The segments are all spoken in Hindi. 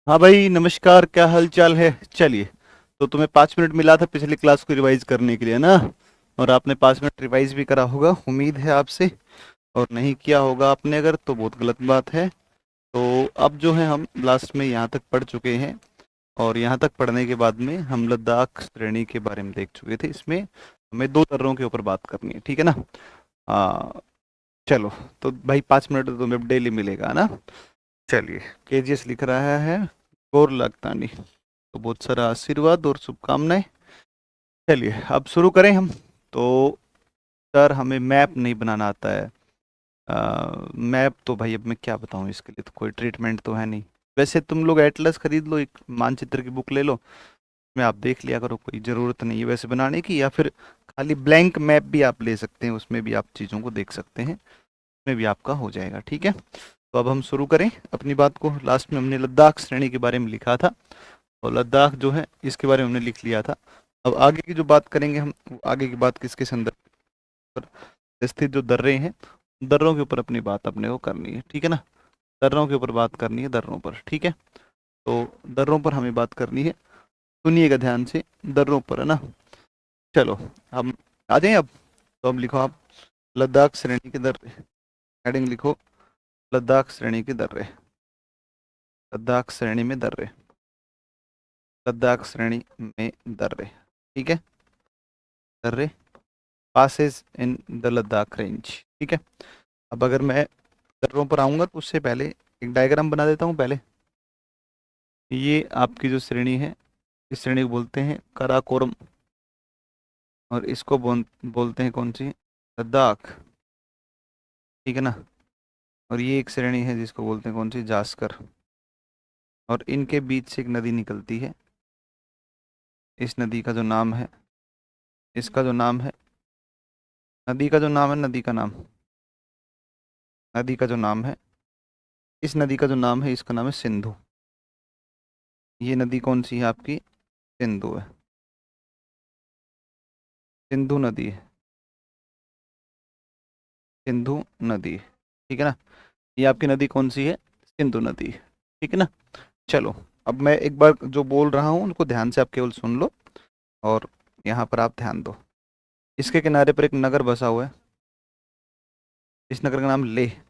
हाँ भाई, नमस्कार। क्या हाल चाल है? चलिए। तो तुम्हें 5 मिनट मिला था पिछली क्लास को रिवाइज करने के लिए ना। और आपने 5 मिनट रिवाइज भी करा होगा, उम्मीद है आपसे। और नहीं किया होगा आपने अगर, तो बहुत गलत बात है। तो अब जो है हम लास्ट में यहाँ तक पढ़ चुके हैं। और यहाँ तक पढ़ने के बाद में हम लद्दाख श्रेणी के बारे में देख चुके थे। इसमें हमें दो दर्रों के ऊपर बात करनी है, ठीक है ना। आ, चलो। तो भाई 5 मिनट तो तुम्हें डेली मिलेगा ना। चलिए। केजीएस लिख रहा है गोर लगतानी। तो बहुत सारा आशीर्वाद और शुभकामनाएं। चलिए अब शुरू करें हम। तो सर, हमें मैप नहीं बनाना आता है। मैप तो भाई अब मैं क्या बताऊं, इसके लिए तो कोई ट्रीटमेंट तो है नहीं। वैसे तुम लोग एटलस खरीद लो, एक मानचित्र की बुक ले लो। उसमें आप देख लिया करो, कोई ज़रूरत नहीं है वैसे बनाने की। या फिर खाली ब्लैंक मैप भी आप ले सकते हैं, उसमें भी आप चीज़ों को देख सकते हैं। उसमें भी आपका हो जाएगा, ठीक है। तो अब हम शुरू करें अपनी बात को। लास्ट में हमने लद्दाख श्रेणी के बारे में लिखा था। और लद्दाख जो है इसके बारे में हमने लिख लिया था। अब आगे की जो बात करेंगे हम, वो आगे की बात किसके संदर्भ पर स्थित जो दर्रे हैं, दर्रों के ऊपर अपनी बात अपने को करनी है, ठीक है ना। दर्रों के ऊपर बात करनी है, दर्रों पर, ठीक है। तो दर्रों पर हमें बात करनी है। सुनिएगा ध्यान से। दर्रों पर है ना। चलो। हम आ जाएं अब। तो अब लिखो आप लद्दाख श्रेणी के दर्रे। हेडिंग लिखो लद्दाख श्रेणी के दर्रे। लद्दाख श्रेणी में दर्रे। लद्दाख श्रेणी में दर्रे, ठीक है। दर्रे passes in the Ladakh range, ठीक है। अब अगर मैं दर्रों पर आऊँगा तो उससे पहले एक डायग्राम बना देता हूँ पहले। ये आपकी जो श्रेणी है, इस श्रेणी को बोलते हैं काराकोरम। और इसको बोलते हैं कौन सी? लद्दाख, ठीक है ना। और ये एक श्रेणी है जिसको बोलते हैं कौन सी? जास्कर। और इनके बीच से एक नदी निकलती है। इस नदी का जो नाम है, इसका जो नाम है, नदी का जो नाम है, नदी का नाम, नदी का जो नाम है, इस नदी का जो नाम है, इसका नाम है सिंधु। ये नदी कौन सी है आपकी? सिंधु है। सिंधु नदी है। सिंधु नदी है, ठीक है ना। ये आपकी नदी कौन सी है? सिंधु नदी है, ठीक है ना। चलो। अब मैं एक बार जो बोल रहा हूँ उनको ध्यान से आप केवल सुन लो। और यहाँ पर आप ध्यान दो। इसके किनारे पर एक नगर बसा हुआ है। इस नगर का नाम लेह।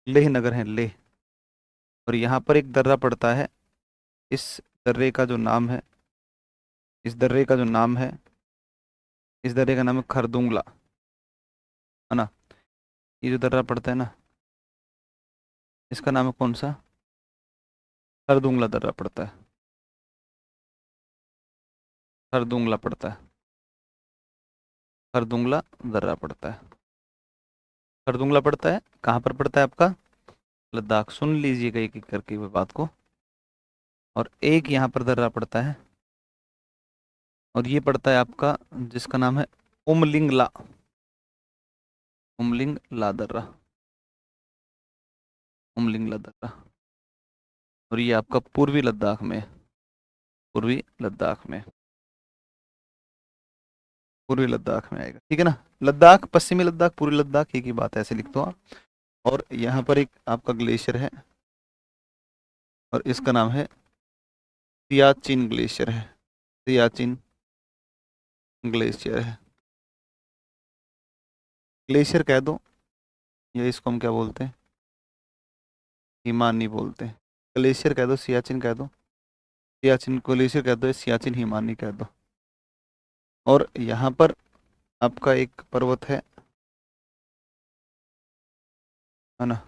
लेह नगर है, लेह। और यहाँ पर एक दर्रा पड़ता है। इस दर्रे का जो नाम है, इस दर्रे का जो नाम है, इस दर्रे का नाम है खरदुंगला, है ना। ये जो दर्रा पड़ता है ना, इसका नाम है कौन सा? खरदुंगला दर्रा पड़ता है। खरदुंगला पड़ता है। खरदुंगला दर्रा पड़ता है। खरदुंगला पड़ता है, कहाँ पर पड़ता है आपका? लद्दाख। सुन लीजिएगा एक एक करके हुए बात को। और एक यहाँ पर दर्रा पड़ता है। और ये पड़ता है आपका, जिसका नाम है उमलिंगला। उमलिंगला दर्रा। उमलिंगला दर्रा। और ये आपका पूर्वी लद्दाख में है। पूर्वी लद्दाख में। पूर्वी लद्दाख में आएगा, ठीक है ना। लद्दाख, पश्चिमी लद्दाख, पूर्वी लद्दाख, एक ही बात है, ऐसे लिख दो आप। और यहाँ पर एक आपका ग्लेशियर है। और इसका नाम है सियाचिन ग्लेशियर है। सियाचिन ग्लेशियर है। ग्लेशियर कह दो, या इसको हम क्या बोलते हैं? हिमानी बोलते हैं। ग्लेशियर कह दो, सियाचिन कह दो। सियाचिन को ग्लेशियर कह दो, सियाचिन हिमानी कह दो। और यहाँ पर आपका एक पर्वत है ना।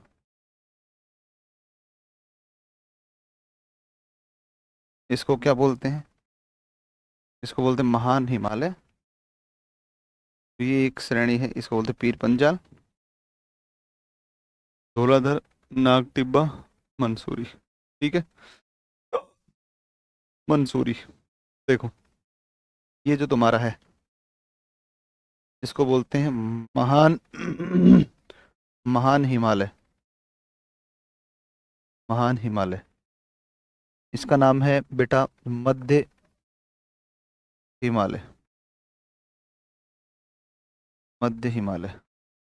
इसको क्या बोलते हैं? इसको बोलते हैं महान हिमालय। तो ये एक श्रेणी है, इसको बोलते हैं पीर पंजाल, धौलाधर, नाग टिब्बा, मंसूरी, ठीक है। मंसूरी। देखो, ये जो तुम्हारा है, इसको बोलते हैं महान महान हिमालय। महान हिमालय। इसका नाम है बेटा मध्य हिमालय। मध्य हिमालय,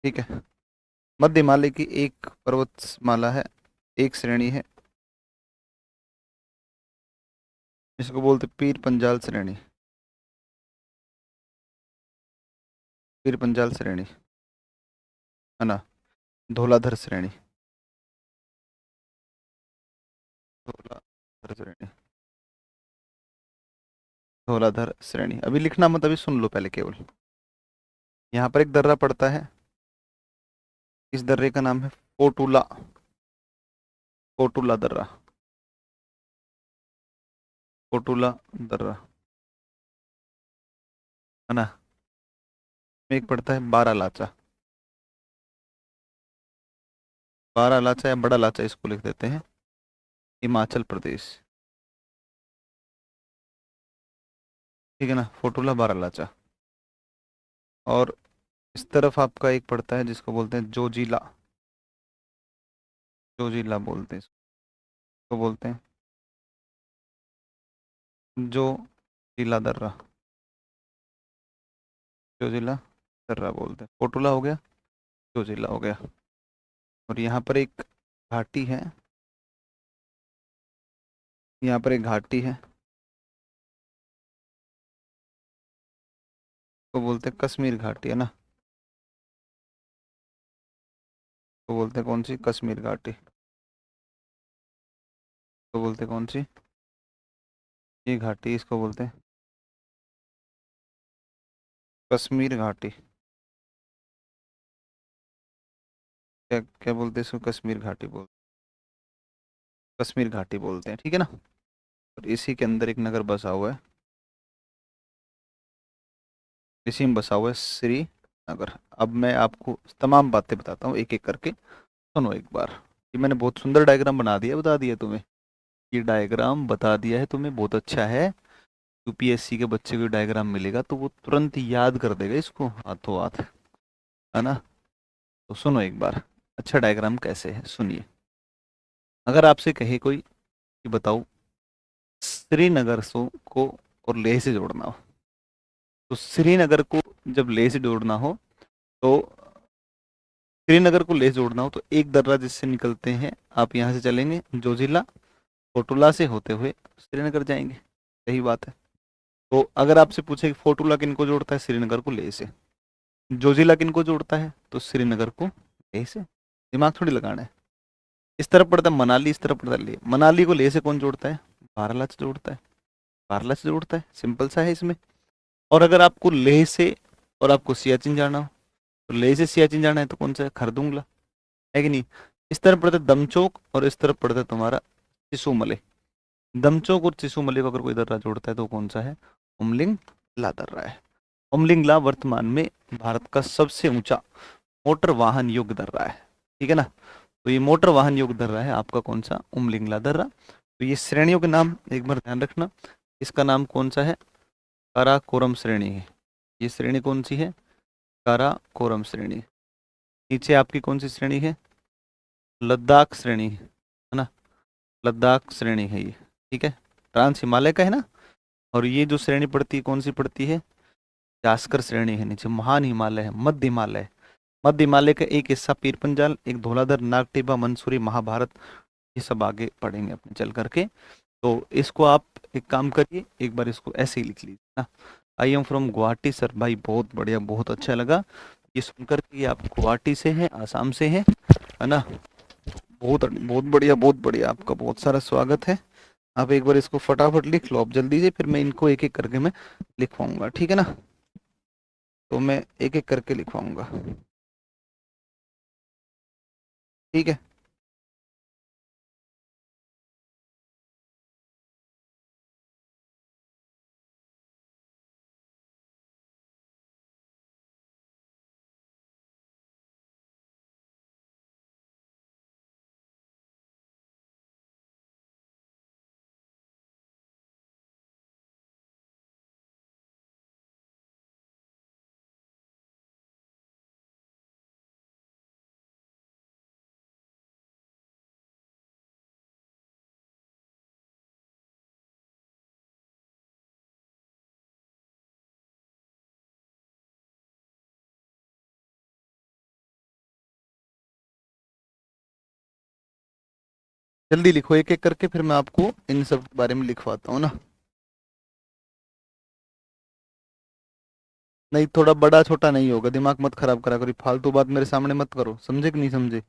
ठीक है। मध्य हिमालय की एक पर्वतमाला है, एक श्रेणी है। इसको बोलते पीर पंजाल श्रेणी। पीर पंजाल श्रेणी, है ना। धौलाधर श्रेणी, धौलाधर श्रेणी, धौलाधर श्रेणी। अभी लिखना मत, अभी सुन लो पहले केवल। यहाँ पर एक दर्रा पड़ता है, इस दर्रे का नाम है फोटुला, फोटुला दर्रा, फोटुला दर्रा, है ना। एक पड़ता है बारा लाचा, बारा लाचा या बड़ा लाचा इसको लिख देते हैं, हिमाचल प्रदेश। ठीक है ना, फोटुला बारा लाचा। और इस तरफ आपका एक पड़ता है जिसको बोलते हैं जोजिला, जोजिला बोलते हैं इसको बोलते हैं जो जिला दर्रा, जोजिला दर्रा बोलते हैं। फोटुला हो गया, जोजिला हो गया। और यहाँ पर एक घाटी है, यहाँ पर एक घाटी है, तो बोलते हैं कश्मीर घाटी, है ना। तो बोलते हैं कौन सी, कश्मीर घाटी। तो बोलते हैं कौन सी, ये घाटी, इसको बोलते हैं कश्मीर घाटी। क्या क्या बोलते हैं इसको, कश्मीर घाटी बोल, कश्मीर घाटी बोलते हैं, ठीक है ना। और इसी के अंदर एक नगर बसा हुआ है, इसी में बसा हुआ है श्रीनगर। अब मैं आपको तमाम बातें बताता हूँ एक एक करके, सुनो एक बार। ये मैंने बहुत सुंदर डायग्राम बना दिया, बता दिया तुम्हें, ये डायग्राम बता दिया है तुम्हें, बहुत अच्छा है। यूपीएससी के बच्चे को डायग्राम मिलेगा तो वो तुरंत याद कर देगा इसको हाथों हाथ, है ना। तो सुनो एक बार, अच्छा डायग्राम कैसे है सुनिए। अगर आपसे कहे कोई कि बताओ श्रीनगर को और लेह से जोड़ना हो, तो श्रीनगर को जब लेह से जोड़ना हो, तो श्रीनगर को लेह जोड़ना हो तो एक दर्रा जिससे निकलते हैं, आप यहाँ से चलेंगे जोजिला, फोटुला से होते हुए श्रीनगर जाएंगे, सही बात है। तो अगर आपसे पूछे कि फोटुला किन को जोड़ता है, श्रीनगर को लेह से। जोजिला किन को जोड़ता है, तो श्रीनगर को लेह से। दिमाग थोड़ी लगाना है। इस तरफ पड़ता है मनाली, इस तरफ पड़ता है लेह। मनाली को लेह से कौन जोड़ता है, बारालाचा जोड़ता है, बारालाचा जोड़ता है, सिंपल सा है इसमें। और अगर आपको लेह से और आपको सियाचिन जाना हो, तो लेह से सियाचिन जाना है तो कौन सा है, खरदुंगला, है कि नहीं। इस तरफ पड़ता है दमचोक और इस तरफ पड़ता है तुम्हारा चिसुमले। दमचोक और चिसुमले को अगर कोई दर्रा जोड़ता है तो कौन सा है, उमलिंग ला दर्रा है। उमलिंग ला वर्तमान में भारत का सबसे ऊंचा मोटर वाहन योग्य दर्रा है, ठीक है ना। तो ये मोटर वाहन योग्य दर्रा है आपका कौन सा, उमलिंग ला दर्रा। तो ये श्रेणियों के नाम एक बार ध्यान रखना। इसका नाम कौन सा है, काराकोरम श्रेणी है। ये श्रेणी कौन सी है, काराकोरम श्रेणी। नीचे आपकी कौन सी श्रेणी है, लद्दाख श्रेणी है ना, लद्दाख श्रेणी है ये, ठीक है। ट्रांस हिमालय का है ना। और ये जो श्रेणी पड़ती है कौन सी पड़ती है, जास्कर श्रेणी है। नीचे महान हिमालय है, मध्य हिमालय है। मध्य हिमालय का एक हिस्सा पीर पंजाल, एक धौलाधर, नागटिब्बा, मंसूरी, महाभारत, ये सब आगे पढ़ेंगे अपने चल करके। तो इसको आप एक काम करिए, एक बार इसको ऐसे ही लिख लीजिए ना, I am from Guwahati sir. भाई बहुत बढ़िया, बहुत अच्छा लगा ये सुनकर कि आप गुवाहाटी से हैं, आसाम से हैं, है ना। बहुत बहुत बढ़िया, बहुत बढ़िया, आपका बहुत सारा स्वागत है। आप एक बार इसको फटाफट लिख लो, आप जल्दी से, फिर मैं इनको एक एक करके मैं लिखवाऊंगा, ठीक है ना। तो मैं एक एक करके लिखवाऊंगा, ठीक है। जल्दी लिखो एक एक करके, फिर मैं आपको इन सब के बारे में लिखवाता हूँ ना। नहीं, थोड़ा बड़ा छोटा नहीं होगा, दिमाग मत खराब करा करो, फालतू बात मेरे सामने मत करो, समझे कि नहीं समझे?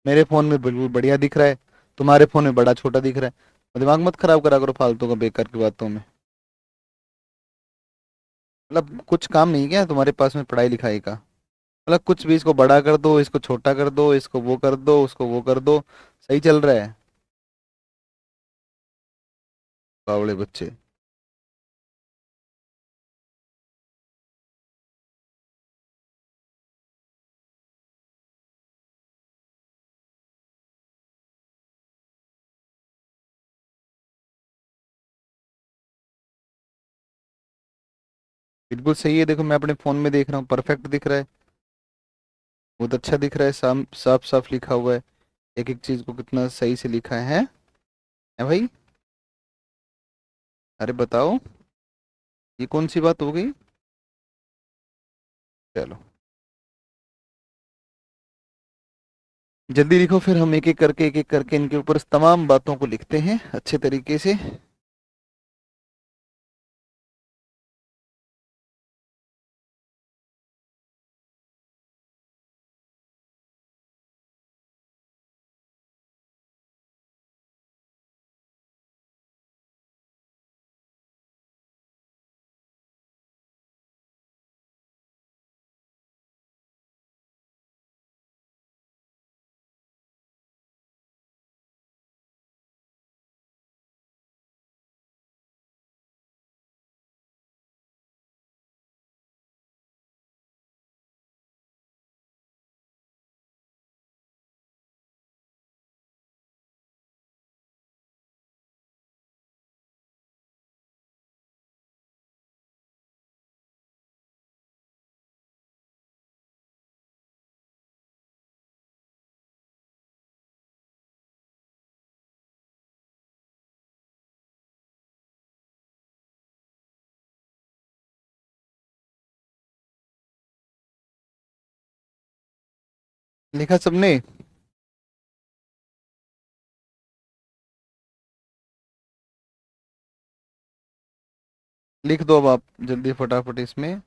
मेरे फोन में बिल्कुल बढ़िया दिख रहा है, तुम्हारे फोन में बड़ा छोटा दिख रहा है, तो दिमाग मत खराब करा करो फालतू का बेकार की बातों में। मतलब कुछ काम नहीं क्या तुम्हारे पास में पढ़ाई लिखाई का? मतलब कुछ भी, इसको बड़ा कर दो, इसको छोटा कर दो, इसको वो कर दो, उसको वो कर दो, सही चल रहा है? बावड़े बच्चे। बिल्कुल सही है, देखो मैं अपने फोन में देख रहा हूँ, परफेक्ट दिख रहा है, बहुत अच्छा दिख रहा है, साफ साफ साफ लिखा हुआ है, एक एक चीज को कितना सही से लिखा है भाई? अरे बताओ, ये कौन सी बात हो गई? चलो जल्दी लिखो, फिर हम एक एक करके इनके ऊपर तमाम बातों को लिखते हैं अच्छे तरीके से। लिखा सबने? लिख दो अब आप जल्दी फटाफट इसमें।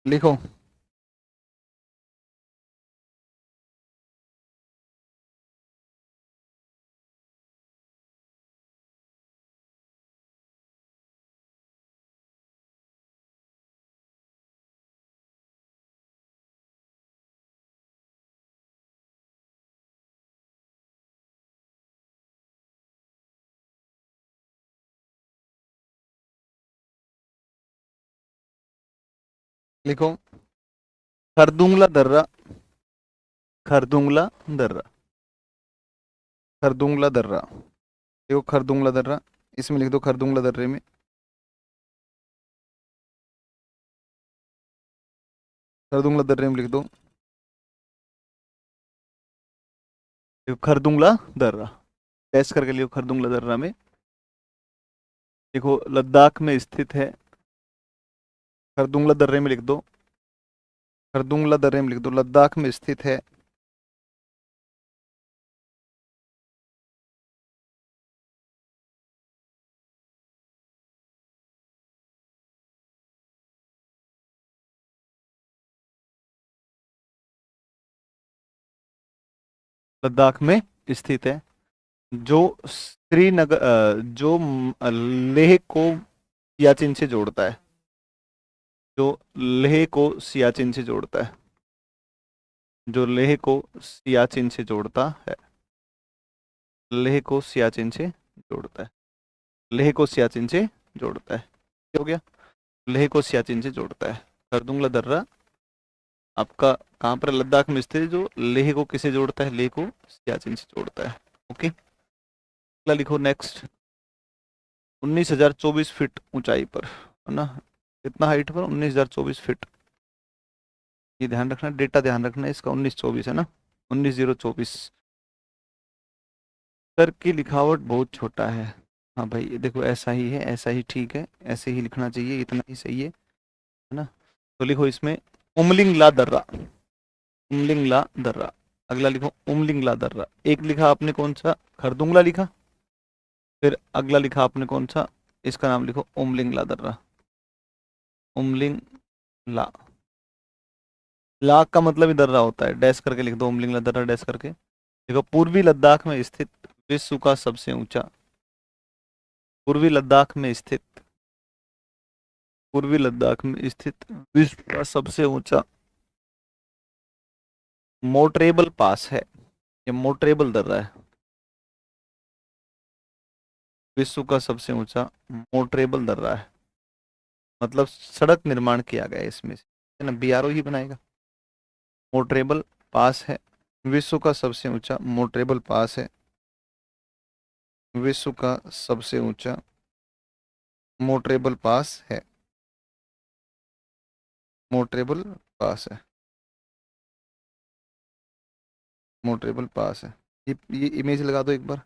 लिखो। लिखो, खरदुंगला दर्रा, खरदुंगला दर्रा, खरदुंगला दर्रा। देखो खरदुंगला दर्रा, इसमें लिख दो खरदुंगला दर्रे में। खरदुंगला दर्रे में लिख दो। देखो खरदुंगला दर्रा, टेस्ट करके लिखो खरदुंगला दर्रा में। देखो लद्दाख में स्थित है, खरदुंगला दर्रे में लिख दो। खरदुंगला दर्रे में लिख दो, लद्दाख में स्थित है। लद्दाख में स्थित है, जो श्रीनगर जो लेह को सियाचिन से जोड़ता है, जो लेह को सियाचिन से जोड़ता है, जो लेह को सियाचिन से जोड़ता है, लेह को सियाचिन से जोड़ता है, लेह को सियाचिन से जोड़ता है। क्या हो गया? लेह को सियाचिन से जोड़ता है। खरदुंगला दर्रा आपका कहाँ पर? लद्दाख में स्थित है, जो लेह को किसे जोड़ता है? लेह को सियाचिन से जोड़ता है। ओके, अगला लिखो नेक्स्ट। 19,024 फीट ऊंचाई पर, है ना? कितना हाइट पर? 19,024 फीट। ये ध्यान रखना, डेटा ध्यान रखना, इसका 1924 है ना, 19,024। सर की लिखावट बहुत छोटा है। हाँ भाई, ये देखो ऐसा ही है, ऐसा ही ठीक है, ऐसे ही लिखना चाहिए, इतना ही सही है ना? तो लिखो इसमें उमलिंग ला दर्रा, उमलिंग ला दर्रा। अगला लिखो उमलिंगला दर्रा। एक लिखा आपने कौन सा, खरदुंगला लिखा, फिर अगला लिखा आपने कौन सा, इसका नाम लिखो उमलिंगला दर्रा। उमलिंग ला, ला का मतलब ही दर्रा होता है, डैश करके लिख दो उमलिंगला दर्रा डैश करके। देखो पूर्वी लद्दाख में स्थित विश्व का सबसे ऊंचा, पूर्वी लद्दाख में स्थित, पूर्वी लद्दाख में स्थित विश्व का सबसे ऊंचा मोटरेबल पास है। ये मोटरेबल दर्रा है, विश्व का सबसे ऊंचा मोटरेबल दर्रा है, मतलब सड़क निर्माण किया गया है इसमें से, है ना, बीआरओ ही बनाएगा। मोटरेबल पास है, विश्व का सबसे ऊंचा मोटरेबल पास है, विश्व का सबसे ऊंचा मोटरेबल पास है, मोटरेबल पास है, मोटरेबल पास है। ये इमेज लगा दो एक बार।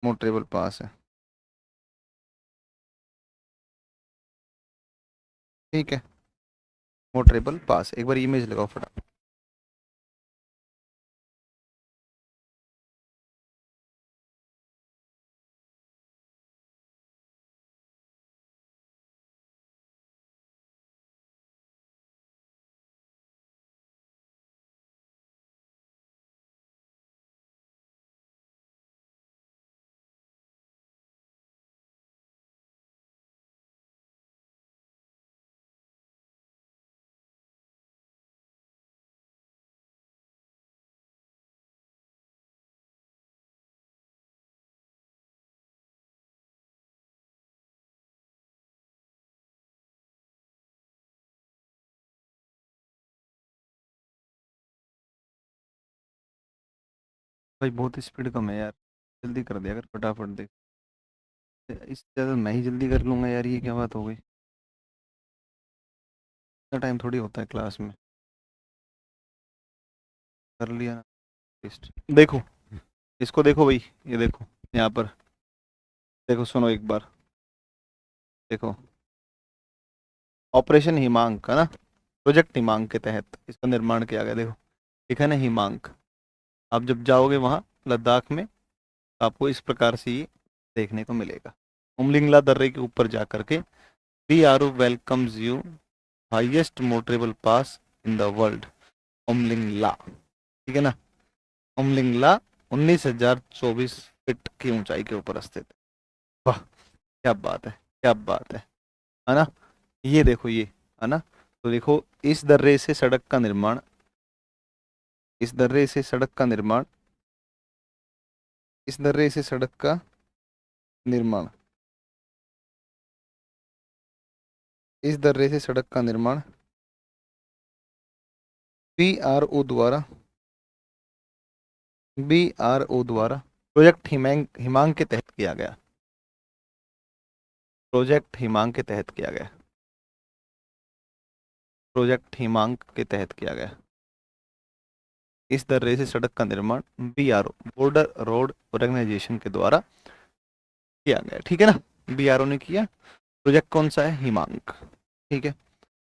मोटरेबल पास है, ठीक है, मोटरेबल पास, एक बार इमेज लगाओ फटाफट। भाई बहुत स्पीड कम है यार, जल्दी कर दिया अगर फटाफट देख। इससे ज़्यादा मैं ही जल्दी कर लूँगा यार, ये क्या बात हो गई, इतना टाइम थोड़ी होता है क्लास में। कर लिया ना टेस्ट, देखो इसको देखो भाई, ये देखो यहाँ पर, देखो सुनो एक बार, देखो ऑपरेशन हिमांक है ना, प्रोजेक्ट हिमांक के तहत इसका निर्माण किया गया। देखो लिखा है ना हिमांक, आप जब जाओगे वहाँ लद्दाख में तो आपको इस प्रकार से ये देखने को मिलेगा। उमलिंगला दर्रे के ऊपर जा करके B R O welcomes you, highest motorable pass in the world, Umlingla, ठीक है ना। उमलिंगला 19,024 फीट की ऊंचाई के ऊपर स्थित है। वाह क्या बात है, क्या बात है ना। ये देखो ये, है ना, तो देखो इस दर्रे से सड़क का निर्माण, इस दर्रे से सड़क का निर्माण, इस दर्रे से सड़क का निर्माण, इस दर्रे से सड़क का निर्माण बीआरओ द्वारा, बीआरओ द्वारा प्रोजेक्ट हिमांक, हिमांक के तहत किया गया, प्रोजेक्ट हिमांक के तहत किया गया, प्रोजेक्ट हिमांक के तहत किया गया। इस दर्रे से सड़क का निर्माण बीआरओ, बॉर्डर रोड ऑर्गेनाइजेशन के द्वारा किया गया, ठीक है ना, बीआरओ ने किया। प्रोजेक्ट कौन सा है, हिमांक, ठीक है,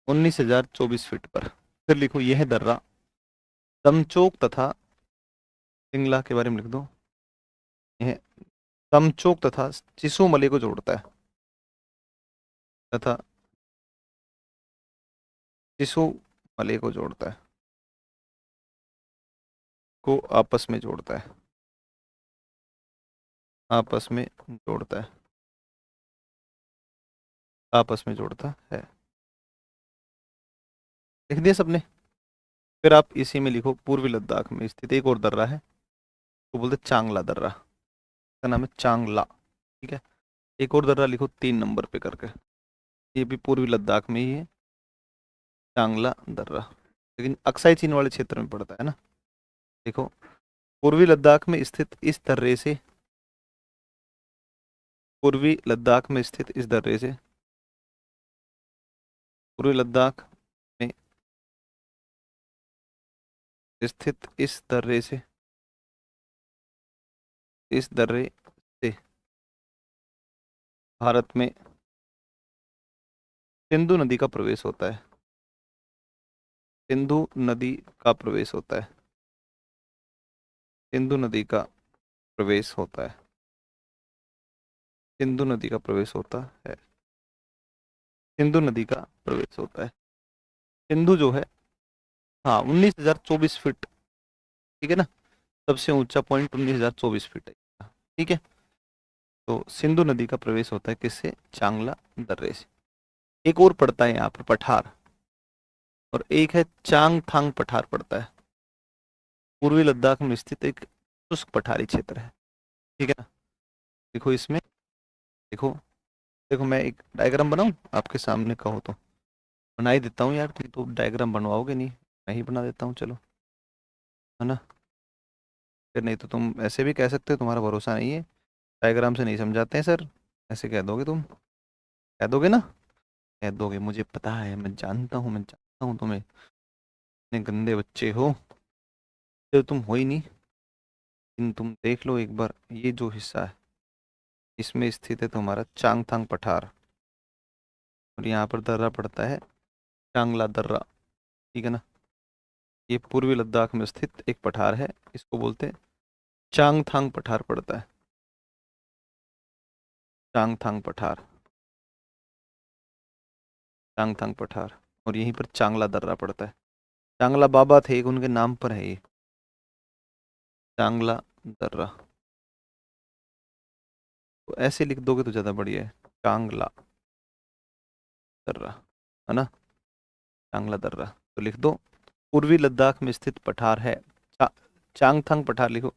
19,024 फीट पर। फिर लिखो यह दर्रा दमचोक तथा सिंगला के बारे में लिख दो, यह दमचोक तथा चिसोमले को जोड़ता है, तथा चिसोमले को जोड़ता है, को आपस में जोड़ता है, आपस में जोड़ता है, आपस में जोड़ता है। लिख दिया सबने। फिर आप इसी में लिखो पूर्वी लद्दाख में स्थित एक और दर्रा है, तो बोलते चांगला दर्रा, का नाम है चांगला, ठीक है। एक और दर्रा लिखो 3 नंबर पे करके, ये भी पूर्वी लद्दाख में ही है, चांगला दर्रा, लेकिन अक्साई चीन वाले क्षेत्र में पड़ता है ना। देखो पूर्वी लद्दाख में स्थित इस दर्रे से, पूर्वी लद्दाख में स्थित इस दर्रे से, पूर्वी लद्दाख में स्थित इस दर्रे से, इस दर्रे से भारत में सिंधु नदी का प्रवेश होता है, सिंधु नदी का प्रवेश होता है, सिंधु नदी का प्रवेश होता है, सिंधु नदी का प्रवेश होता है, सिंधु नदी का प्रवेश होता है। सिंधु जो है, हाँ 19,024 फीट, ठीक है ना, सबसे ऊंचा पॉइंट 19,024 फीट है, ठीक है। तो सिंधु नदी का प्रवेश होता है किससे? चांगला दर्रे से। एक और पड़ता है यहाँ पर पठार, और एक है चांगथांग पठार पड़ता है, पूर्वी लद्दाख में स्थित एक शुष्क पठारी क्षेत्र है, ठीक है ना। देखो इसमें, देखो, देखो मैं एक डायग्राम बनाऊं आपके सामने, कहो तो बना ही देता हूँ यार, तुम तो डायग्राम बनवाओगे नहीं, मैं ही बना देता हूँ, चलो, है ना। फिर नहीं तो तुम ऐसे भी कह सकते हो तुम्हारा भरोसा नहीं है, डायग्राम से नहीं समझाते हैं सर, ऐसे कह दोगे तुम, कह दोगे ना, कह दोगे, मुझे पता है, मैं जानता हूँ तुम्हें, इतने गंदे बच्चे हो, तो तुम हो ही नहीं। लेकिन तुम देख लो एक बार, ये जो हिस्सा है इसमें स्थित है तुम्हारा चांगथांग पठार, और यहाँ पर दर्रा पड़ता है चांगला दर्रा, ठीक है ना। ये पूर्वी लद्दाख में स्थित एक पठार है, इसको बोलते हैं चांगथांग पठार पड़ता है, चांगथांग पठार, चांगथांग पठार, और यहीं पर चांगला दर्रा पड़ता है। चांगला बाबा थे एक, उनके नाम पर है ये चांगला दर्रा, तो ऐसे लिख दोगे तो ज़्यादा बढ़िया है, चांगला दर्रा, है ना, चांगला दर्रा, तो लिख दो। पूर्वी लद्दाख में स्थित पठार है, चांगथांग पठार लिखो,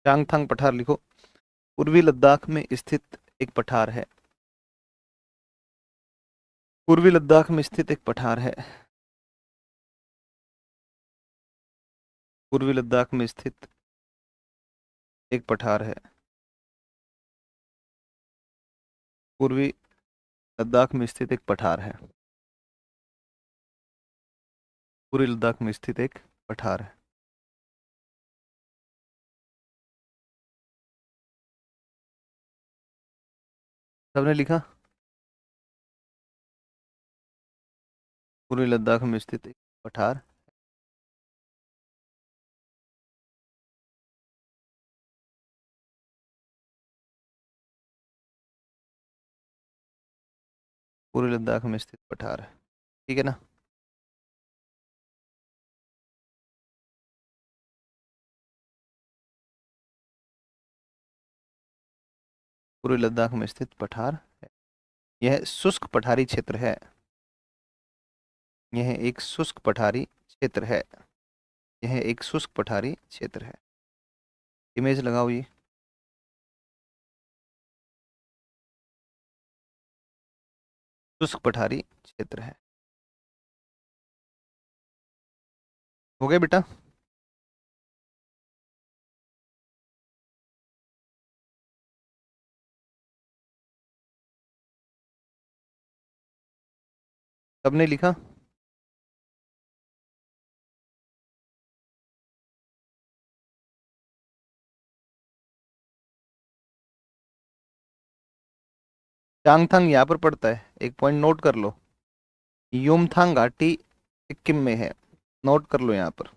चांगथांग पठार लिखो, पूर्वी लद्दाख में स्थित एक पठार है, पूर्वी लद्दाख में स्थित एक पठार है, पूर्वी लद्दाख में स्थित एक पठार है, पूर्वी लद्दाख में स्थित एक पठार है, पूर्वी लद्दाख में स्थित एक पठार है। सबने लिखा? पूर्वी लद्दाख में स्थित एक पठार, पूर्वी लद्दाख में स्थित पठार है, ठीक है ना। पूर्वी लद्दाख में स्थित पठार है, यह शुष्क पठारी क्षेत्र है, यह एक शुष्क पठारी क्षेत्र है, यह एक शुष्क पठारी क्षेत्र है। इमेज लगाओ, ये शुष्क पठारी क्षेत्र है, हो गया बेटा। सबने लिखा? चांगथांग यहाँ पर पड़ता है, एक पॉइंट नोट कर लो, युमथांग घाटी सिक्किम में है, नोट कर लो यहाँ पर,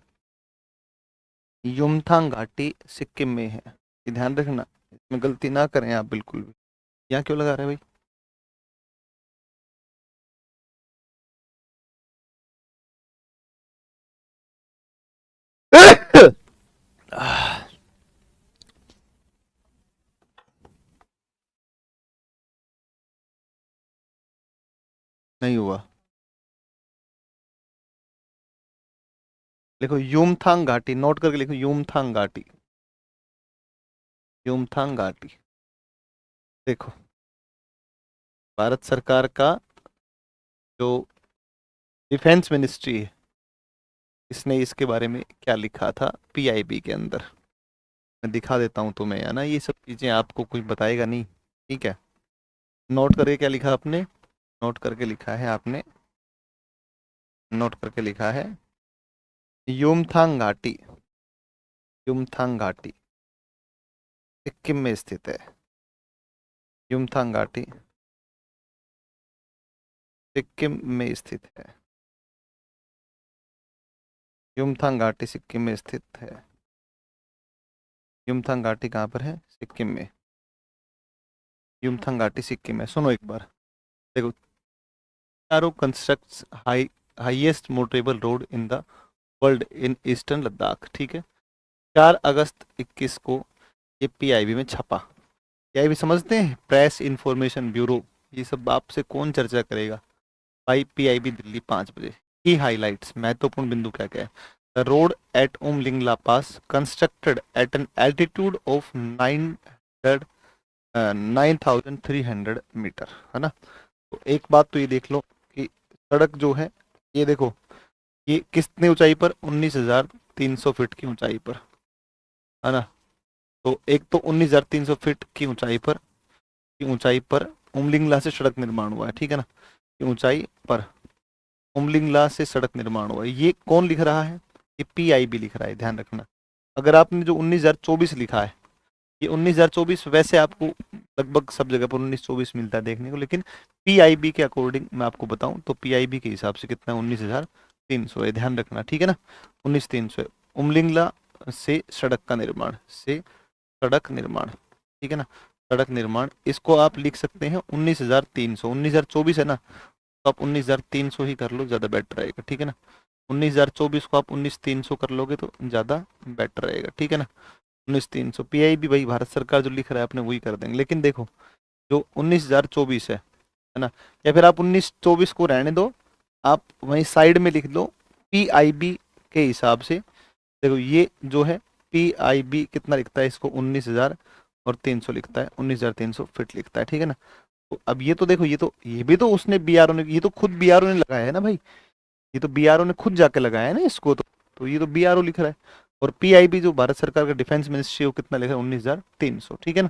युमथांग घाटी सिक्किम में है, ये ध्यान रखना, इसमें गलती ना करें आप बिल्कुल भी। यहाँ क्यों लगा रहे हैं भाई? नहीं हुआ, लिखो युमथांग घाटी, नोट करके लिखो युमथांग घाटी, युमथांग घाटी। देखो, भारत सरकार का जो डिफेंस मिनिस्ट्री है, इसने इसके बारे में क्या लिखा था पीआईबी के अंदर, मैं दिखा देता हूँ तुम्हें, है ना, ये सब चीज़ें आपको कुछ बताएगा नहीं, ठीक है। नोट करके क्या लिखा आपने, नोट करके लिखा है आपने, नोट करके लिखा है युमथांग घाटी, युमथांग घाटी सिक्किम में स्थित है, युमथांग घाटी सिक्किम में स्थित है, युमथांग घाटी सिक्किम में स्थित है। युमथांग घाटी कहाँ पर है? सिक्किम में। युमथांग घाटी सिक्किम में। सुनो एक बार, देखो, चारो constructs highest motorable road in the world in eastern Ladakh. ठीक है, 4 अगस्त 21 को ये पीआईबी में छपा। पीआईबी समझते हैं? Press information bureau. ये सब आपसे कौन चर्चा करेगा भाई? पीआईबी दिल्ली 5 बजे की हाइलाइट्स, महत्वपूर्ण बिंदु क्या क्या है? The road at Umling La pass constructed at an altitude of 9,300 metre, है ना। तो एक बात तो ये देख लो कि सड़क जो है, ये देखो, ये कितनी ऊंचाई पर? 19,300 फीट की ऊंचाई पर, है ना। तो एक तो 19,300 फीट की ऊंचाई पर उमलिंगला से सड़क निर्माण हुआ है, ठीक है ना। की ऊंचाई पर उमलिंगला से सड़क निर्माण हुआ है। ये कौन लिख रहा है? ये पीआईबी लिख रहा है, ध्यान रखना। अगर आपने जो 19,024 लिखा है, ये 19,024 वैसे आपको लगभग सब जगह पर 1924 मिलता है देखने को, लेकिन पीआईबी के अकॉर्डिंग मैं आपको बताऊं तो पीआईबी के हिसाब से कितना? 19,300 है, ध्यान रखना, ठीक है ना। 19,300 उमलिंगला से सड़क का निर्माण, से सड़क निर्माण, ठीक है ना। सड़क निर्माण, इसको आप लिख सकते हैं 19,300। 19,024 है ना, तो आप 19,300 ही कर लो, ज़्यादा बेटर रहेगा, ठीक है ना। 19,024 को आप 19,300 कर लोगे तो ज़्यादा बेटर रहेगा, ठीक है ना। 19,300 पीआईबी भाई भारत सरकार जो लिख रहा है अपने वही कर देंगे, लेकिन देखो जो 19,024 है ना, या फिर आप 1924 को रहने दो, आप वहीं साइड में लिख दो पीआईबी के हिसाब से। देखो ये जो है पीआईबी कितना लिखता है इसको? 19,300 लिखता है, 19,300 फिट लिखता है, ठीक है ना। तो अब ये तो देखो, ये भी तो उसने बीआरओ ने, ये तो खुद बीआरओ ने लगाया है ना भाई, ये तो बीआरओ ने खुद जाके लगाया है ना इसको, तो ये तो बीआरओ लिख रहा है। और पीआईबी जो भारत सरकार का डिफेंस मिनिस्ट्री है वो कितना लिखा है? 19,300, ठीक है ना।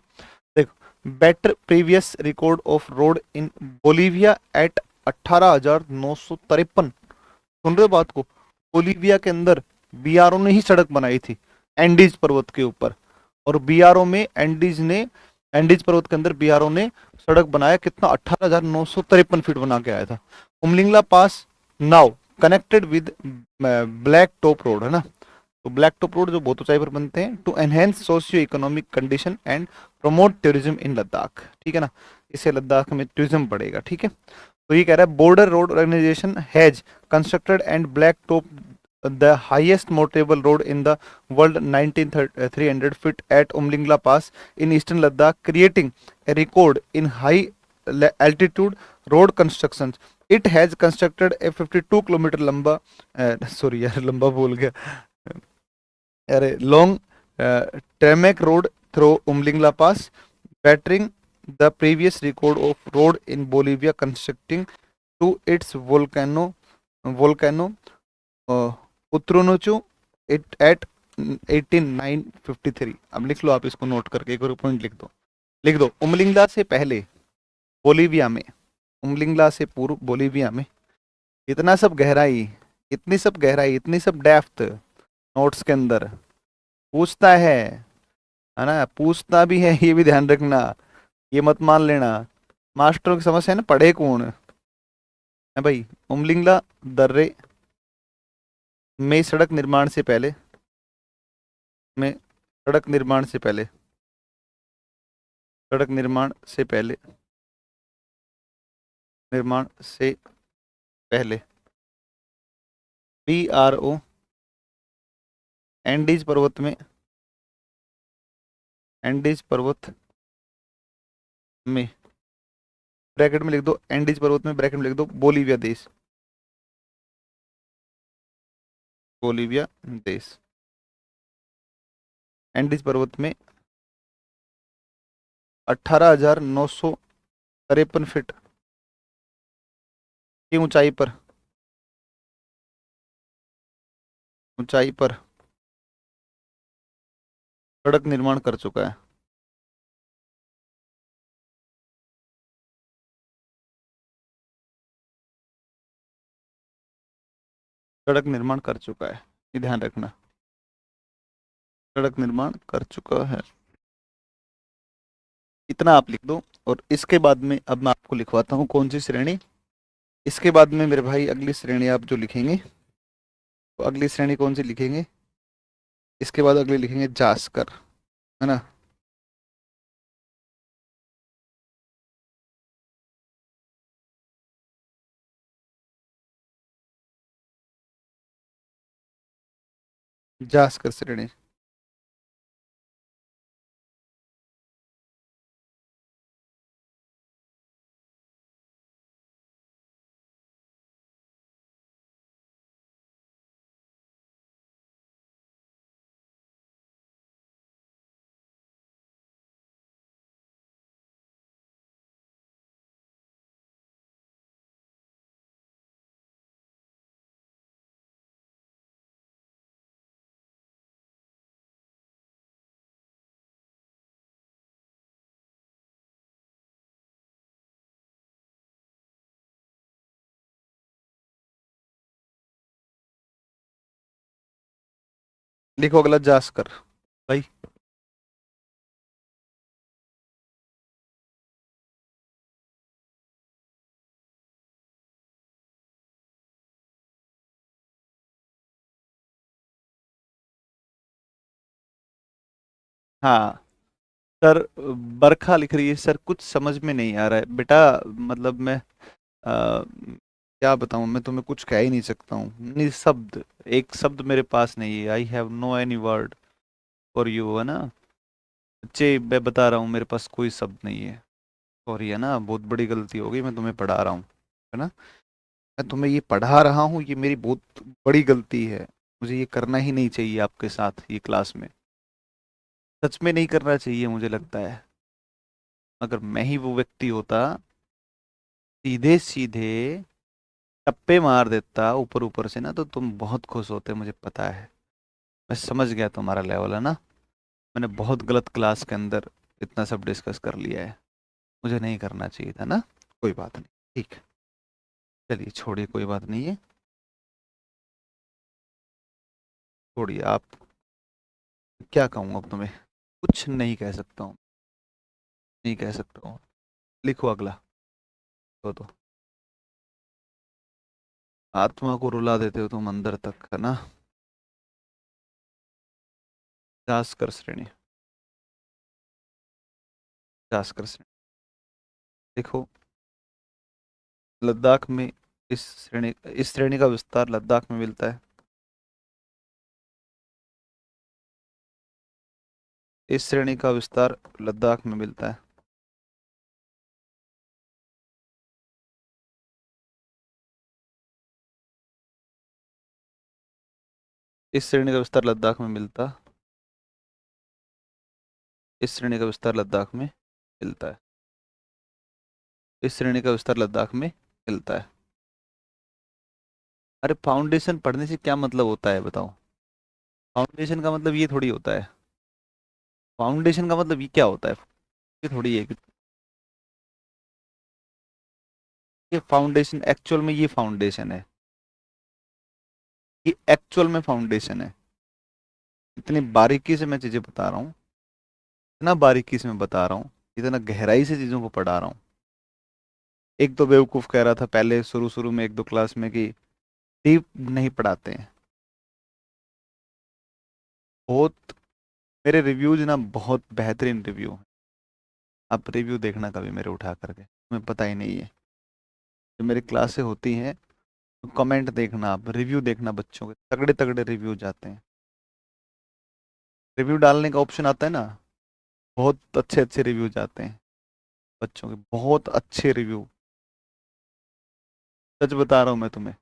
देखो, better previous record of road in Bolivia at 18,953। सुन रहे हो बात को? बोलीविया के अंदर बीआरओ ने ही सड़क बनाई थी एंडीज पर्वत के ऊपर, और बीआरओ में एंडीज पर्वत के अंदर बीआरओ ने सड़क बनाया, कितना? 18,953 फीट बना के आया था। Umlingla pass now connected with black top road, है ना। तो ब्लैक टॉप रोड जो बहुत ऊंचाई पर बनते हैं, to enhance socio economic condition and promote tourism in Ladakh, ठीक है ना। इससे लद्दाख में टूरिज्म बढ़ेगा, ठीक है। तो ये कह रहा है border road organisation has constructed and black top the highest motorable road in the world 19,300 feet at Umlingla Pass in eastern Ladakh, creating a record in high altitude road constructions. It has constructed a 52 kilometre लंबा सॉरी यार लंबा बोल गया, अरे long tarmac road through Umlingla pass, bettering the previous record of road in Bolivia, constructing to its volcano Uturuncu it at 18,953। अब लिख लो आप इसको, नोट करके एक और पॉइंट लिख दो। उमलिंगला से पहले बोलीविया में, उमलिंगला से पूर्व बोलीविया में इतना सब गहराई, इतनी सब डेप्थ नोट्स के अंदर पूछता है ना, पूछता भी है, ये भी ध्यान रखना, ये मत मान लेना। मास्टरों की समस्या है ना, पढ़े कौन है भाई। उमलिंगला दर्रे में सड़क निर्माण से पहले, में सड़क निर्माण से पहले, सड़क निर्माण से पहले बीआरओ एंडीज पर्वत में ब्रैकेट में लिख दो, एंडीज पर्वत में ब्रैकेट में लिख दो बोलीविया देश, बोलीविया देश। एंडीज पर्वत में 18,953 फीट की ऊंचाई पर सड़क निर्माण कर चुका है। सड़क निर्माण कर चुका है, ये ध्यान रखना, सड़क निर्माण कर चुका है, इतना आप लिख दो। और इसके बाद में अब मैं आपको लिखवाता हूँ कौन सी श्रेणी। इसके बाद में मेरे भाई अगली श्रेणी आप जो लिखेंगे तो अगली श्रेणी कौन सी लिखेंगे? इसके बाद अगली लिखेंगे जास्कर, है ना। जास्कर श्रेणी। लिखो अगला जास्कर भाई। हाँ सर, बरखा लिख रही है सर, कुछ समझ में नहीं आ रहा है बेटा। मतलब मैं क्या बताऊं, मैं तुम्हें कुछ कह ही नहीं सकता हूँ, निशब्द, एक शब्द मेरे पास नहीं है। I have no any word for you, है ना बच्चे, मैं बता रहा हूँ मेरे पास कोई शब्द नहीं है। सॉरी, है ना, बहुत बड़ी गलती हो गई, मैं तुम्हें पढ़ा रहा हूँ, है ना। मैं तुम्हें ये पढ़ा रहा हूँ, ये मेरी बहुत बड़ी गलती है। मुझे ये करना ही नहीं चाहिए आपके साथ ये क्लास में, सच में नहीं करना चाहिए मुझे लगता है। अगर मैं ही वो व्यक्ति होता, सीधे सीधे टप्पे मार देता ऊपर ऊपर से ना, तो तुम बहुत खुश होते, मुझे पता है। मैं समझ गया तुम्हारा लेवल, है ना। मैंने बहुत गलत क्लास के अंदर इतना सब डिस्कस कर लिया है, मुझे नहीं करना चाहिए था ना। कोई बात नहीं, ठीक है, चलिए छोड़िए, कोई बात नहीं है, छोड़िए आप। क्या कहूँ अब तुम्हें, कुछ नहीं कह सकता हूँ, नहीं कह सकता हूँ। लिखो अगला। तो आत्मा को रुला देते हो तुम अंदर तक, है ना। जास्कर श्रेणी, जास्कर श्रेणी। देखो, लद्दाख में इस श्रेणी का विस्तार लद्दाख में मिलता है। इस श्रेणी का विस्तार लद्दाख में मिलता है। इस श्रेणी का विस्तार लद्दाख में मिलता, इस श्रेणी का विस्तार लद्दाख में मिलता है। इस श्रेणी का विस्तार लद्दाख में मिलता है। अरे फाउंडेशन पढ़ने से क्या मतलब होता है बताओ? फाउंडेशन का मतलब ये थोड़ी होता है, फाउंडेशन का मतलब ये क्या होता है? ये थोड़ी है कि ये फाउंडेशन, एक्चुअल में ये फाउंडेशन है, ये एक्चुअल में फाउंडेशन है। इतनी बारीकी से मैं चीजें बता रहा हूँ, इतना बारीकी से मैं बता रहा हूँ, इतना गहराई से चीजों को पढ़ा रहा हूँ। एक तो बेवकूफ कह रहा था पहले शुरू शुरू में एक दो क्लास में कि डीप नहीं पढ़ाते हैं। बहुत, मेरे रिव्यूज ना बहुत बेहतरीन रिव्यू हैं। आप रिव्यू देखना कभी मेरे उठा करके, तुम्हें पता ही नहीं है। जो मेरी क्लासें होती हैं, तो कमेंट देखना, आप रिव्यू देखना, बच्चों के तगड़े तगड़े रिव्यू जाते हैं। रिव्यू डालने का ऑप्शन आता है ना, बहुत अच्छे अच्छे रिव्यू जाते हैं बच्चों के, बहुत अच्छे रिव्यू। सच बता रहा हूँ मैं तुम्हें,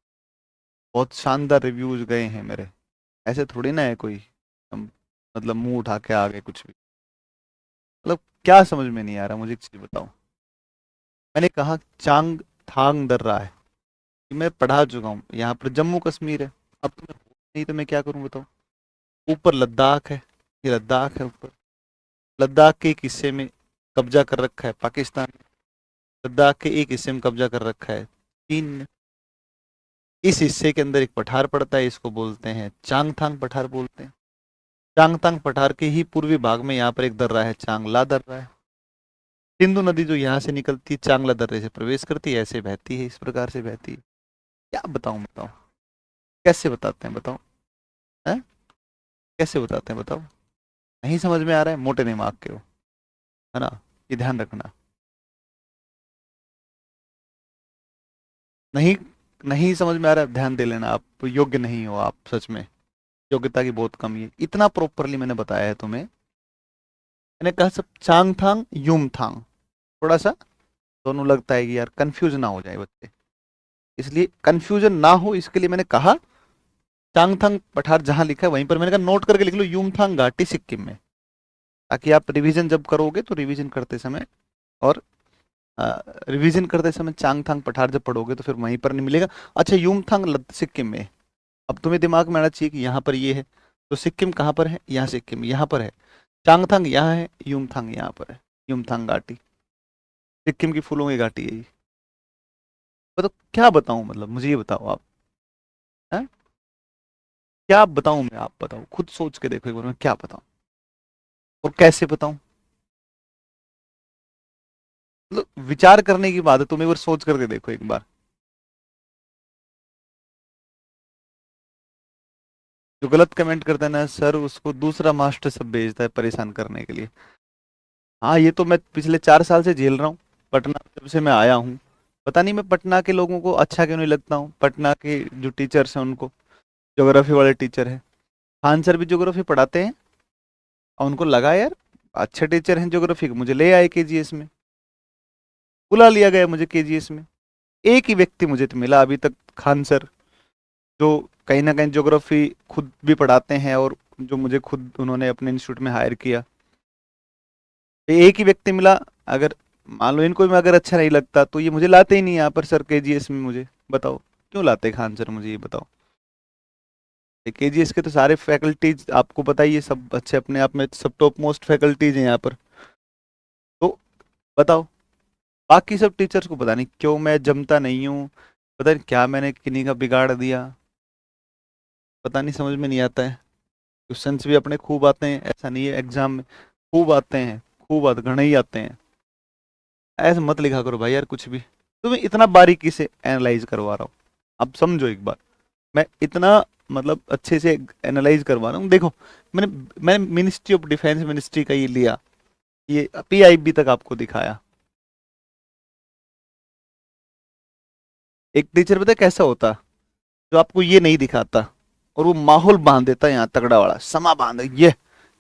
बहुत शानदार रिव्यूज गए हैं मेरे। ऐसे थोड़ी ना है कोई हम, मतलब मुंह उठा के आ गए कुछ भी। मतलब क्या समझ में नहीं आ रहा मुझे, एक चीज बताओ। मैंने कहा चांग थांग दर्रा है, कि मैं पढ़ा चुका हूँ, यहाँ पर जम्मू कश्मीर है। अब तुम्हें नहीं तो मैं क्या करूँ बताओ। ऊपर लद्दाख है, ये लद्दाख है ऊपर। लद्दाख के एक हिस्से में कब्जा कर रखा है पाकिस्तान ने, लद्दाख के एक हिस्से में कब्जा कर रखा है चीन ने। इस हिस्से के अंदर एक पठार पड़ता है, इसको बोलते हैं चांगथांग पठार बोलते हैं। चांगथांग पठार के ही पूर्वी भाग में यहाँ पर एक दर्रा है, चांगला दर्रा है। सिंधु नदी जो यहाँ से निकलती है चांगला दर्रे से प्रवेश करती है, ऐसे बहती है, इस प्रकार से बहती है। क्या बताऊं बताओ। कैसे बताते हैं बताओ? हैं? कैसे बताते हैं बताओ? नहीं समझ में आ रहा है, मोटे दिमाग के हो, है ना? ये ध्यान रखना। नहीं, नहीं समझ में आ रहा है, ध्यान दे लेना, आप योग्य नहीं हो, आप सच में योग्यता की बहुत कमी है। इतना प्रॉपरली मैंने बताया है तुम्हें। मैंने कहा सब चांग थांग यूम थांग, थोड़ा सा दोनों लगता है कि यार कंफ्यूज ना हो जाए बच्चे, इसलिए कंफ्यूजन ना हो इसके लिए मैंने कहा चांगथंग पठार जहां लिखा है वहीं पर मैंने कहा नोट करके लिख लो यूमथांग घाटी सिक्किम में, ताकि आप रिवीजन जब करोगे तो रिवीजन करते समय, और रिवीजन करते समय चांगथांग पठार जब पढ़ोगे तो फिर वहीं पर नहीं मिलेगा। अच्छा यूमथांग सिक्किम में, अब तुम्हें दिमाग में आना चाहिए कि यहाँ पर ये है, तो सिक्किम कहाँ पर है? यहाँ सिक्किम यहाँ पर है, चांगथांग यहाँ है, यूमथांग यहाँ पर है। यूमथांग घाटी सिक्किम की फूलों की घाटी है ये। तो क्या बताऊं, मतलब मुझे ये बताओ आप, हैं? क्या बताऊं मैं, आप बताओ, खुद सोच के देखो एक बार, मैं क्या बताऊं और कैसे बताऊं? मतलब विचार करने की बात है, तुम एक बार सोच करके देखो एक बार। जो गलत कमेंट करता है ना सर, उसको दूसरा मास्टर सब भेजता है परेशान करने के लिए। हाँ, ये तो मैं पिछले 4 साल से झेल रहा हूँ, पटना जब से मैं आया हूँ। पता नहीं मैं पटना के लोगों को अच्छा क्यों नहीं लगता हूँ, पटना के जो टीचर्स हैं उनको, ज्योग्राफी वाले टीचर हैं, खान सर भी ज्योग्राफी पढ़ाते हैं, और उनको लगा यार अच्छे टीचर हैं ज्योग्राफी के, मुझे ले आए केजीएस में, बुला लिया गया मुझे केजीएस में। एक ही व्यक्ति मुझे तो मिला अभी तक, खान सर, जो कहीं ना कहीं ज्योग्राफी खुद भी पढ़ाते हैं, और जो मुझे खुद उन्होंने अपने इंस्टीट्यूट में हायर किया। ये एक ही व्यक्ति मिला। अगर मान लो इनको भी अगर अच्छा नहीं लगता तो ये मुझे लाते ही नहीं यहाँ पर सर केजीएस में, मुझे बताओ क्यों लाते खान सर, मुझे ये बताओ। केजीएस के तो सारे फैकल्टीज आपको पता ही है, सब अच्छे अपने आप में, सब टॉप मोस्ट फैकल्टीज हैं यहाँ पर। तो बताओ, बाकी सब टीचर्स को पता नहीं क्यों मैं जमता नहीं हूँ, पता नहीं क्या मैंने किन्हीं का बिगाड़ दिया, पता नहीं, समझ में नहीं आता है। क्वेश्चंस भी अपने खूब आते हैं, ऐसा नहीं है एग्जाम में खूब आते हैं, खूब आते घने ही आते हैं। ऐसे मत लिखा करो भाई यार कुछ भी, तुम्हें इतना बारीकी से एनालाइज करवा रहा हूँ, अब समझो एक बार। मैं इतना मतलब अच्छे से एनालाइज करवा रहा हूँ, देखो मैंने मैंने मिनिस्ट्री ऑफ डिफेंस मिनिस्ट्री का ये लिया, ये पीआईबी तक आपको दिखाया। एक टीचर पता है कैसा होता, जो आपको ये नहीं दिखाता, और वो माहौल बांध देता है यहाँ तगड़ा वाला समा बांध, ये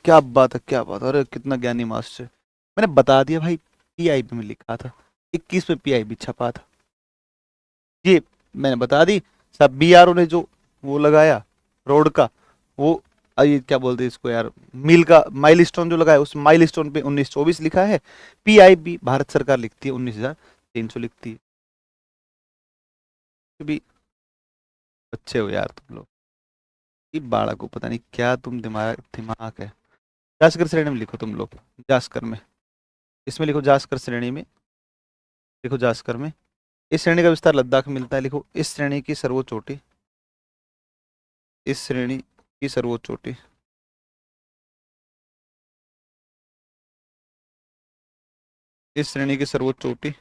क्या बात है, क्या बात है, अरे कितना ज्ञानी मास्टर। मैंने बता दिया भाई, पीआईबी में लिखा था, 21 में पीआईबी छपा था, ये मैंने बता दी। सब बीआरओ ने जो वो लगाया रोड का, वो ये क्या बोलते हैं इसको यार, मील का माइलस्टोन जो लगाया, उस माइलस्टोन पे 1924 लिखा है। पीआईबी भारत सरकार लिखती है 19,300 लिखती है। तो भी अच्छे हो यार तुम लोग, ये बाड़ा को पता नहीं क्या तुम दिमाग दिमाग है। जास्कर श्रेणी में लिखो तुम लोग, जास्कर में, इसमें लिखो जास्कर श्रेणी में, लिखो जास्कर में, इस श्रेणी का विस्तार लद्दाख में मिलता है, लिखो इस श्रेणी की सर्वोच्च चोटी, इस श्रेणी की सर्वोच्च चोटी, इस श्रेणी की सर्वोच्च चोटी,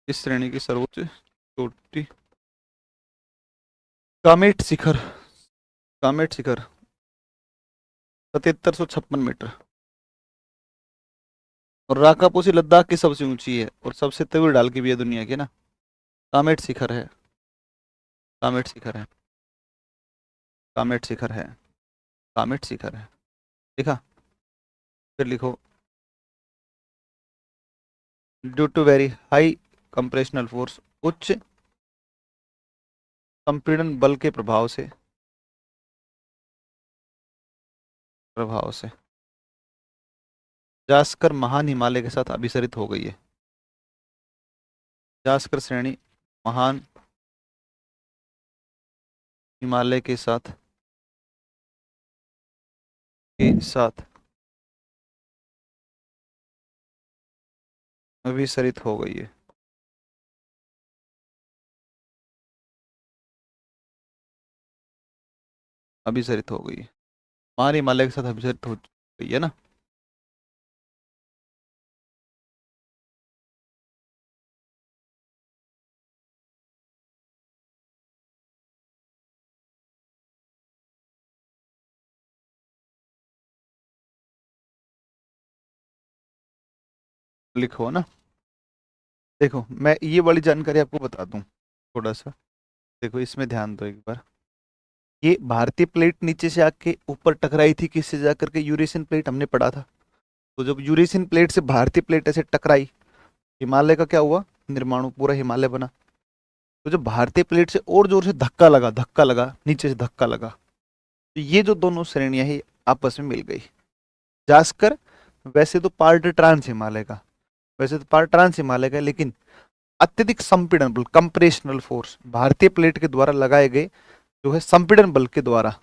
इस श्रेणी की सर्वोच्च चोटी, कामेट शिखर, कामेट शिखर 7756 मीटर, और राकापोसी लद्दाख की सबसे ऊंची है और सबसे तवीर ढाल की भी है दुनिया की ना, कामेट शिखर है, कामेट शिखर है, कामेट शिखर है, कामेट शिखर है, लिखा? फिर लिखो due to very high compressional force, उच्च संपीड़न बल के प्रभाव से जास्कर महान हिमालय के साथ अभिसरित हो गई है। जास्कर श्रेणी महान हिमालय के साथ अभिसरित हो गई है। अभिसरित हो गई है, महान हिमालय के साथ अभिसरित हो गई है ना। लिखो ना। देखो मैं ये वाली जानकारी आपको बता दूं थोड़ा सा। देखो इसमें ध्यान दो एक बार। ये भारतीय प्लेट नीचे से आके ऊपर टकराई थी, किससे जाकर के? यूरेशियन प्लेट हमने पढ़ा था। तो जब यूरेशियन प्लेट से भारतीय प्लेट ऐसे टकराई, हिमालय का क्या हुआ? निर्माण, पूरा हिमालय बना। तो जब भारतीय प्लेट से और जोर से धक्का लगा नीचे से धक्का लगा, तो ये जो दोनों श्रेणियां ही आपस में मिल गई। जासकर वैसे तो पार्ट ट्रांस हिमालय का, वैसे तो पार्ट ट्रांस हिमालय का, लेकिन अत्यधिक संपीड़न बल, कंप्रेशनल फोर्स, भारतीय प्लेट के द्वारा लगाए गए जो है संपीड़न बल के द्वारा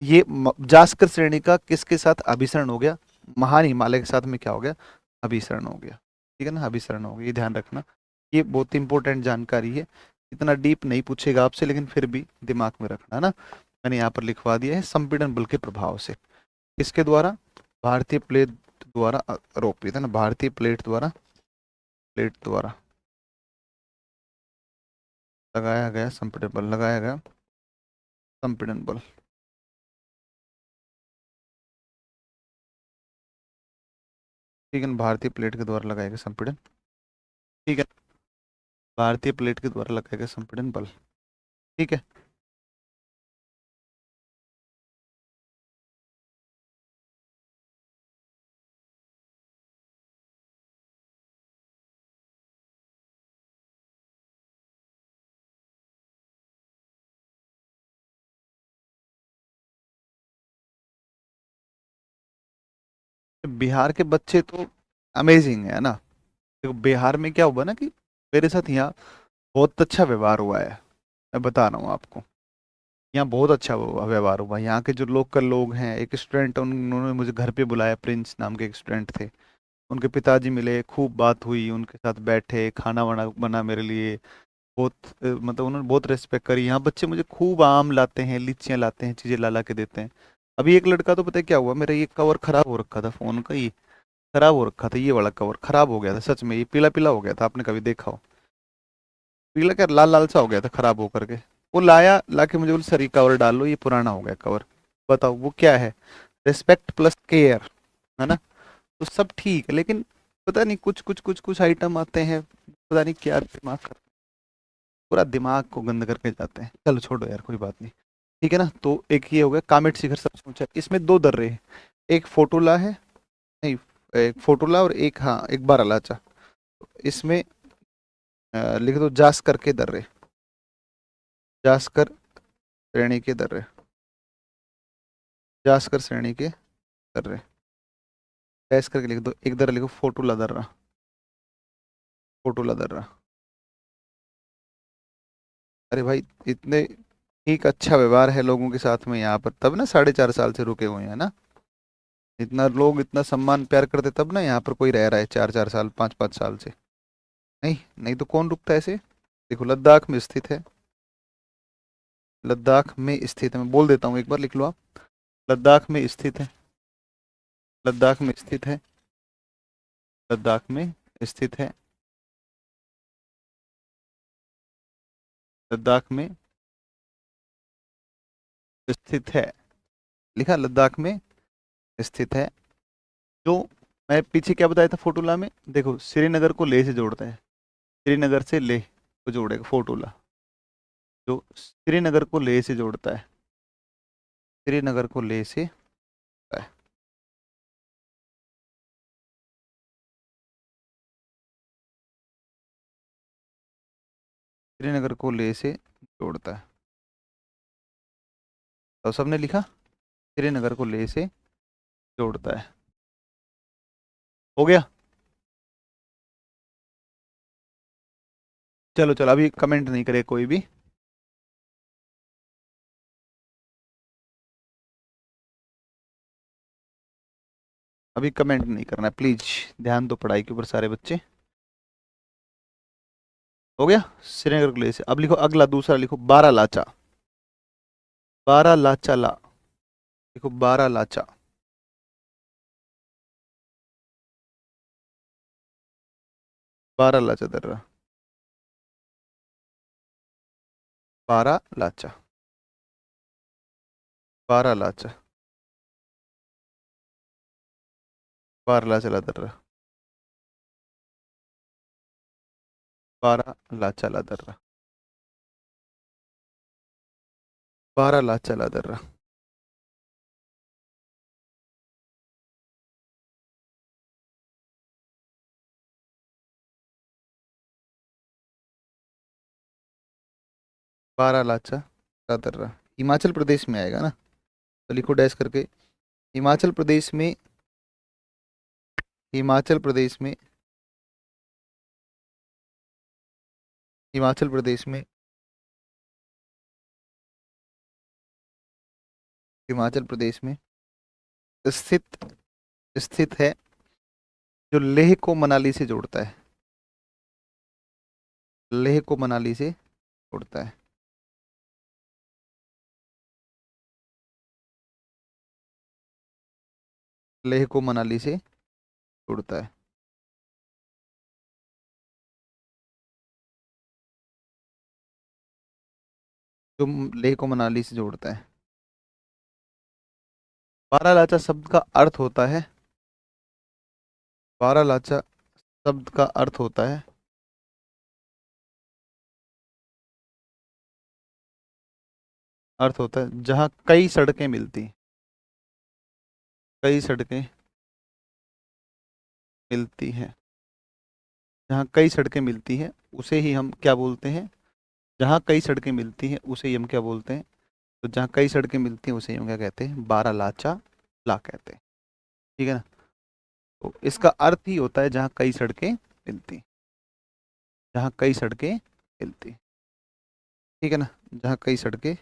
ये जास्कर श्रेणी का किसके साथ अभिसरण हो गया? महान हिमालय के साथ में क्या हो गया? अभिसरण हो गया। ठीक है ना, अभिसरण हो गया, ये ध्यान रखना। ये बहुत इंपॉर्टेंट जानकारी है। इतना डीप नहीं पूछेगा आपसे, लेकिन फिर भी दिमाग में रखना ना। मैंने यहाँ पर लिखवा दिया है, संपीड़न बल के प्रभाव से। किसके द्वारा? भारतीय प्लेट द्वारा आरोपित है ना, भारतीय प्लेट द्वारा लगाया गया संपीड़न बल, लगाया गया संपीड़न बल। ठीक है ना, भारतीय प्लेट के द्वारा लगाया गया संपीड़न। ठीक है, भारतीय प्लेट के द्वारा लगाया गया संपीड़न बल। ठीक है। बिहार के बच्चे तो अमेजिंग है ना। देखो बिहार में क्या हुआ ना कि मेरे साथ यहाँ बहुत अच्छा व्यवहार हुआ है। मैं बता रहा हूँ आपको, यहाँ बहुत अच्छा व्यवहार हुआ। यहाँ के जो लोकल लोग हैं, एक स्टूडेंट, उन्होंने मुझे घर पे बुलाया, प्रिंस नाम के एक स्टूडेंट थे। उनके पिताजी मिले, खूब बात हुई, उनके साथ बैठे, खाना वाना बना मेरे लिए। बहुत मतलब उन्होंने बहुत रेस्पेक्ट करी। यहाँ बच्चे मुझे खूब आम लाते हैं, लीचियाँ लाते हैं, चीज़ें ला ला के देते हैं। अभी एक लड़का तो पता है क्या हुआ, मेरा ये कवर खराब हो रखा था फोन का, ये खराब हो रखा था, ये वाला कवर खराब हो गया था सच में, ये पीला पीला हो गया था, आपने कभी देखा हो? पीला क्या, लाल लाल सा हो गया था खराब होकर के। वो लाया, लाके मुझे बोले सर ये कवर डाल लो, ये पुराना हो गया कवर। बताओ वो क्या है? रिस्पेक्ट प्लस केयर, है ना। तो सब ठीक है, लेकिन पता नहीं कुछ आइटम आते हैं, पता नहीं क्या दिमाग कर, पूरा दिमाग को गंद करके जाते हैं। चलो छोड़ो यार, कोई बात नहीं। ठीक है ना, तो एक ये हो गया कामेट शिखर सबसे ऊंचा। इसमें दो दर्रे हैं, एक फोटोला है, नहीं, एक फोटोला और एक, हाँ, एक बारालाचा। इसमें लिख दो जास्कर के दर्रे, जास्कर श्रेणी के दर्रे, जास्कर श्रेणी के दर्रे। डैश करके लिख दो, एक दर्रा लिखो फोटोला दर्रा, फोटोला दर्रा। अरे भाई इतने ठीक अच्छा व्यवहार है लोगों के साथ में यहाँ पर, तब ना 4.5 साल से रुके हुए हैं ना। इतना लोग इतना सम्मान प्यार करते तब ना यहाँ पर कोई रह रहा है 4 4 साल, 5 5 साल से। नहीं नहीं तो कौन रुकता है ऐसे? देखो लद्दाख में स्थित है, लद्दाख में स्थित है, मैं बोल देता हूँ एक बार, लिख लो आप। लद्दाख में स्थित है, लद्दाख में स्थित है, लद्दाख में स्थित है, लद्दाख में स्थित है। लिखा लद्दाख में स्थित है। जो मैं पीछे क्या बताया था फोटोला में, देखो श्रीनगर को लेह से जोड़ता है, श्रीनगर से लेह को जोड़ेगा फोटोला, जो श्रीनगर को लेह से जोड़ता है, श्रीनगर को लेह से जोड़ता है। श्रीनगर को लेह से जोड़ता है। तो सबने लिखा, श्रीनगर को लेह से जोड़ता है। हो गया। चलो चलो, अभी कमेंट नहीं करे कोई भी। अभी कमेंट नहीं करना है प्लीज, ध्यान दो पढ़ाई के ऊपर सारे बच्चे। हो गया, श्रीनगर को लेह से। अब लिखो अगला, दूसरा लिखो बारह लाचा, बारह लाचा ला, लिखो बारह लाचा, बारह लाचा दर्रा, बारह लाचा, बारह लाचा, बारह लाचा ला दर्रा। 12 लाचा ला दर्रा, 12 लाचा ला दर्रा। 12 लाचा ला दर्रा हिमाचल प्रदेश में आएगा ना, तो लिखो डैश करके। हिमाचल प्रदेश में, हिमाचल प्रदेश में, हिमाचल प्रदेश में, हिमाचल प्रदेश में स्थित, स्थित है, जो लेह को मनाली से जोड़ता है, लेह को मनाली से जोड़ता है। लेह को मनाली से जोड़ता है। जो लेह को मनाली से जोड़ता है। 12 लाचा शब्द का अर्थ होता है, 12 लाचा शब्द का अर्थ होता है जहां कई सड़कें मिलती, कई सड़कें मिलती हैं, जहाँ कई सड़कें मिलती हैं उसे ही हम क्या बोलते हैं, जहाँ कई सड़कें मिलती हैं उसे ही हम क्या बोलते हैं, तो जहाँ कई सड़कें मिलती हैं उसे ही हम क्या कहते हैं, 12 लाचा ला कहते हैं। ठीक है ना, तो इसका अर्थ ही होता है जहाँ कई सड़कें मिलती, जहाँ कई सड़कें मिलती। ठीक है ना, जहाँ कई सड़कें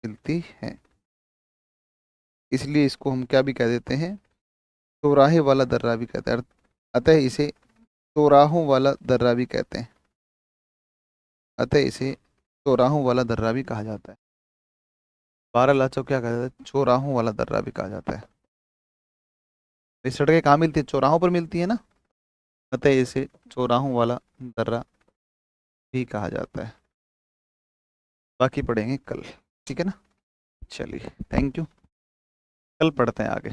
मिलती हैं, इसलिए इसको हम क्या भी कह देते हैं, चौराहे वाला दर्रा भी कहते हैं। अतः इसे चौराहों वाला दर्रा भी कहते हैं, अतः इसे चौराहों वाला दर्रा भी कहा जाता है। 12 लाचों क्या कहा जाता है, चौराहों वाला दर्रा भी कहा जाता है। ये सड़कें कहाँ मिलती है, चौराहों पर मिलती है ना, अतः इसे चौराहों वाला दर्रा भी कहा जाता है। बाकी पढ़ेंगे कल, ठीक है ना। चलिए, थैंक यू, कल पढ़ते हैं आगे।